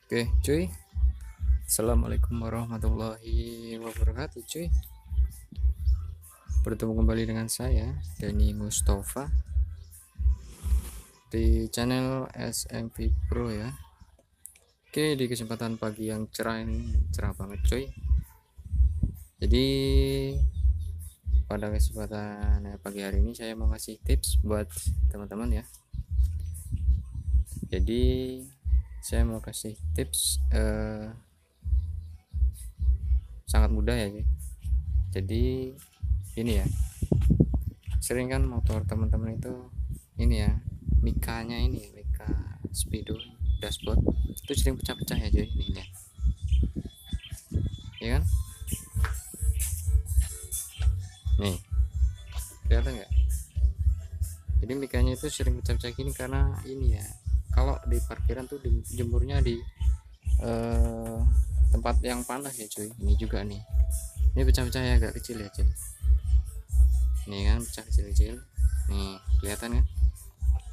Oke cuy, assalamualaikum warahmatullahi wabarakatuh cuy. Bertemu kembali dengan saya Dani Mustafa di channel SMV Pro ya. Oke, di kesempatan pagi yang cerah ini, cerah banget cuy. Jadi pada kesempatan pagi hari ini saya mau kasih tips buat teman-teman ya. Jadi saya mau kasih tips sangat mudah ya cuy. Jadi ini ya, sering kan motor teman-teman itu ini ya, mikanya ini, mika speedo dashboard itu sering pecah-pecah ya cuy, ini ya, ya kan, nih kelihatan nggak? Jadi mikanya itu sering pecah-pecah gini karena ini ya, kalau di parkiran tuh dijemurnya di eh, tempat yang panas ya cuy. Ini juga nih, ini pecah-pecah ya, agak kecil ya cuy, nih kan pecah kecil-kecil, nih kelihatan kan.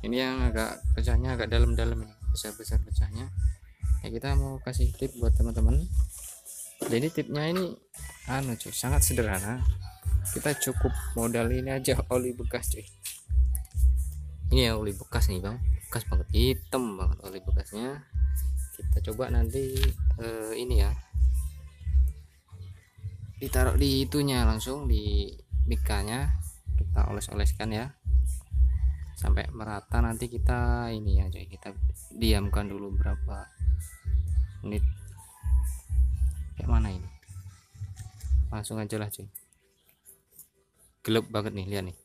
Ini yang agak pecahnya agak dalam-dalam, ini besar-besar pecahnya ya. Kita mau kasih tip buat teman-teman. Jadi tipnya ini anu cuy, sangat sederhana. Kita cukup modal ini aja, oli bekas cuy. Ini ya oli bekas nih bang, bekas banget, hitam banget oli bekasnya. Kita coba nanti ini ya, ditaruh di itunya, langsung di mikanya kita oles-oleskan ya sampai merata. Nanti kita ini ya cuy, kita diamkan dulu berapa menit. Kayak mana ini, langsung aja lah cuy, gelap banget nih, lihat nih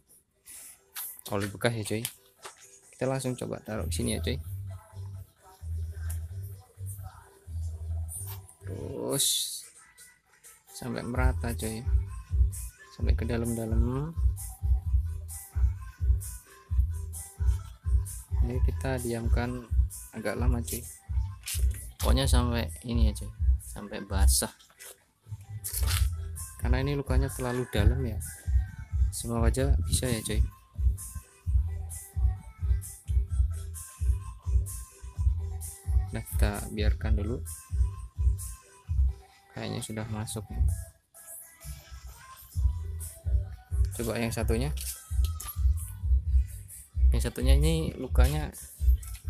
oli bekas ya cuy. Kita langsung coba taruh sini ya cuy, terus sampai merata cuy, sampai ke dalam-dalam. Ini kita diamkan agak lama cuy, pokoknya sampai ini ya cuy, sampai basah, karena ini lukanya terlalu dalam ya. Semoga aja bisa ya cuy. Nah, kita biarkan dulu, kayaknya sudah masuk. Coba yang satunya, ini lukanya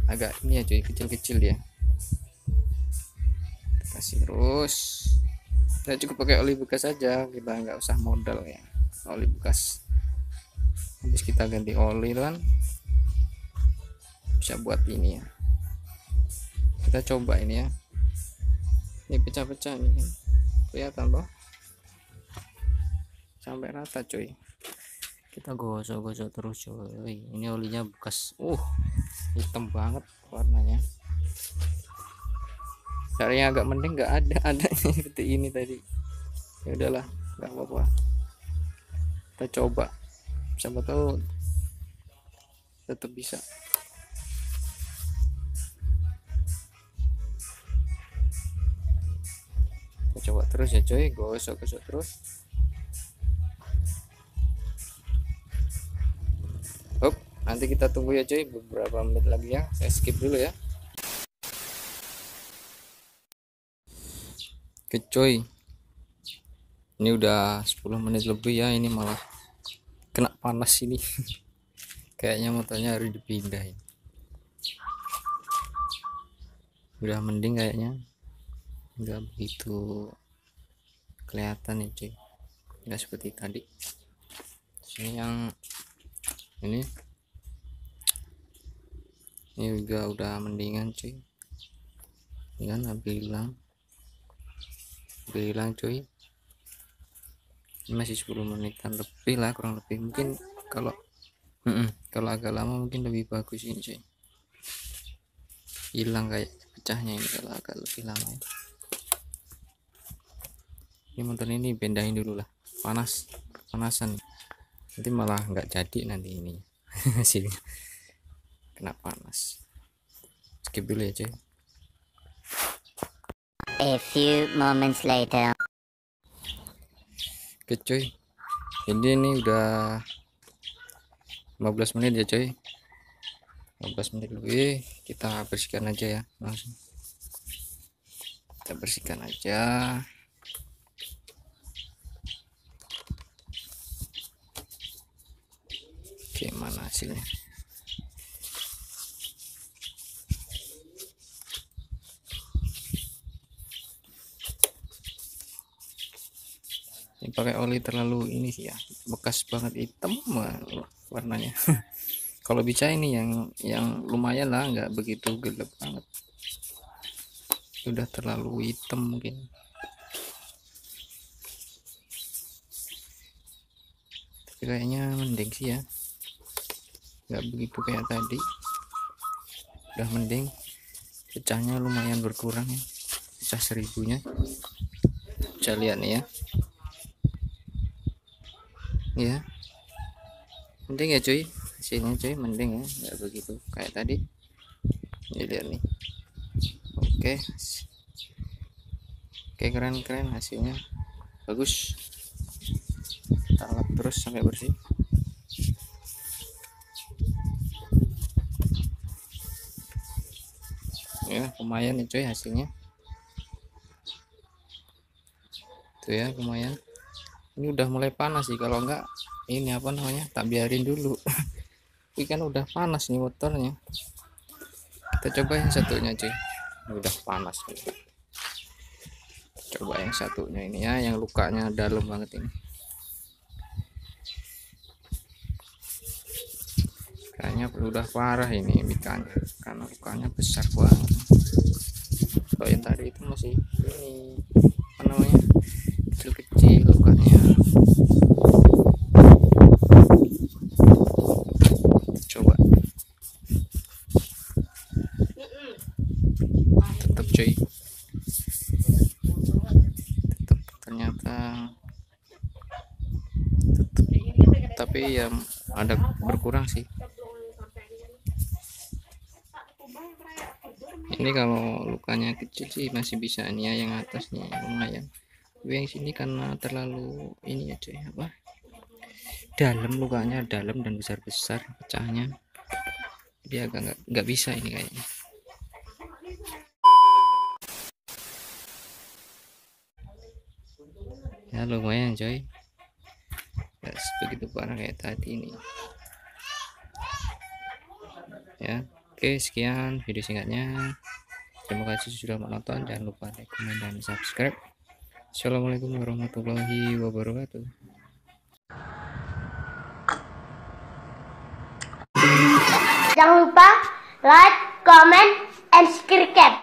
agak ini ya cuy, kecil-kecil dia. Kita kasih terus, kita cukup pakai oli bekas saja, kita nggak usah modal ya, oli bekas. Habis kita ganti oli kan bisa buat ini ya. Kita coba ini ya, ini pecah-pecah nih kan, kelihatan loh, sampai rata cuy. Kita gosok-gosok terus cuy. Ini olinya bekas, hitam banget warnanya. Dari yang agak mending nggak ada seperti ini tadi. Ya udahlah, nggak apa-apa, kita coba, siapa tahu tetap bisa. Kita coba terus ya cuy, gosok-gosok terus. Nanti kita tunggu ya cuy, beberapa menit lagi ya, saya skip dulu ya. Oke cuy, ini udah 10 menit lebih ya, ini malah kena panas ini. Kayaknya motornya harus dipindahin. Udah mending kayaknya, nggak begitu kelihatan nih cuy, nggak seperti tadi. Sini yang ini juga udah mendingan cuy, ini kan hampir hilang cuy. Ini masih 10 menitan lebih lah, kurang lebih. Mungkin kalau kalau agak lama mungkin lebih bagus ini cuy, hilang kayak pecahnya ini kalau agak lebih lama ya. Ini motor ini pindahin dulu lah, panasan nanti malah nggak jadi nanti ini. Sini kena panas, skip dulu ya cuy. A few moments later. Oke cuy, jadi ini udah 15 menit ya cuy, 15 menit lebih. Kita bersihkan aja ya langsung. kita bersihkan aja. Gimana hasilnya? Ini pakai oli terlalu ini sih ya, bekas banget hitam warnanya. Kalau bisa ini yang lumayan lah, nggak begitu gelap banget. Sudah terlalu hitam mungkin. Tapi kayaknya mending sih ya, nggak begitu kayak tadi. Udah mending, pecahnya lumayan berkurang ya, pecah 1000-nya. Bisa lihat nih ya. Ya, mending ya cuy, hasilnya cuy, mending ya, nggak begitu kayak tadi. Ini lihat nih. Oke, keren hasilnya, bagus. Kita lap terus sampai bersih. Ya, lumayan nih cuy hasilnya. Tuh ya, lumayan. Ini udah mulai panas sih, kalau enggak ini apa namanya, tak biarin dulu. Ini kan udah panas nih motornya. Kita coba yang satunya cuy, ini udah panas nih. Coba yang satunya ini ya, yang lukanya dalam banget ini. Kayaknya udah parah ini mikanya, karena lukanya besar banget. Kalau yang tadi itu masih ini apa namanya, kecil-kecil lukanya. Coba tetap cuy, tetap ternyata tetap, tapi ya ada berkurang sih. Ini kalau lukanya kecil sih masih bisa nih ya, yang atas nih lumayan. Tapi yang sini karena terlalu ini ya cuy, apa, dalam, lukanya dalam dan besar-besar pecahnya, dia agak nggak bisa ini kayaknya. Ya lumayan coy, nggak begitu parah kayak tadi ini ya. Oke, sekian video singkatnya. Terima kasih sudah menonton, jangan lupa like, komen, dan subscribe. Assalamualaikum warahmatullahi wabarakatuh. Jangan lupa like, comment, and subscribe.